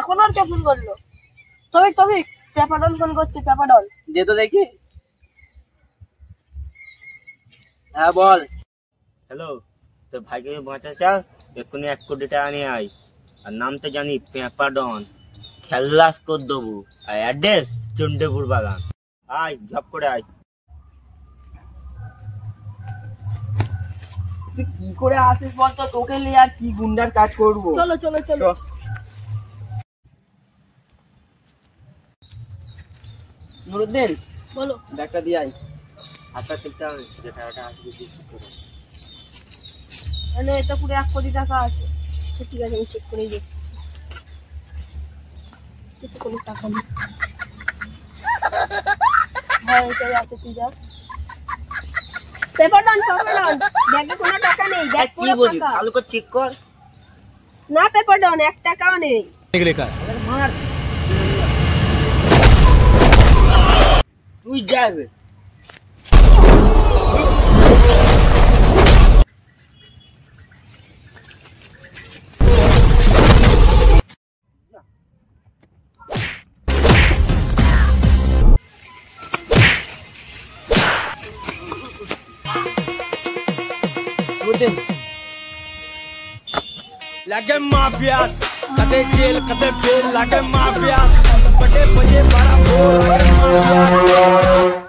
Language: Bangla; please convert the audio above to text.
এখন আর কে ফোন করলো? তবে পেপাডন ফোন করছে, পেপাডন দে তো দেখি। হ্যাঁ বল। হ্যালো, তোর ভাইকে বাঁচা চাও, এক্ষুনি 1 কোটি টাকা নিয়ে আয়। আর নাম তো জানি পেপাডন, খেল্লাস করে দেবো। আর অ্যাড্রেস চন্ডীপুর বাগান। আয়, ঝপ করে আয়। তুই কি করে আসিস বলতো? তোকে নিয়ে আর কি গুন্ডার কাজ করবো? চলো চলো চলো। নুরুদ্দিন, বলো। ব্যাগটা দিয়ে আয়। আচ্ছা ঠিক আছে, যে টাকাটা আসবে বিক্রি করো। মানে এটা পুরো 1 কোটি টাকা আছে। আচ্ছা ঠিক আছে, আমি চেক করেই দেখছি। এটা কোনো টাকা নেই। হ্যাঁ এটাই আছে, তুই যা। পেপাডন ব্যাগে কোনো টাকা নেই, ব্যাগ কি পুরো বলি, ফাঁকা। ভালো করে চেক কর। না পেপাডন 1 টাকাও নেই। মার, তুই যাবে। Like mafias, kade jail, kade bail, like mafias, bade baje bada bol, like mafias.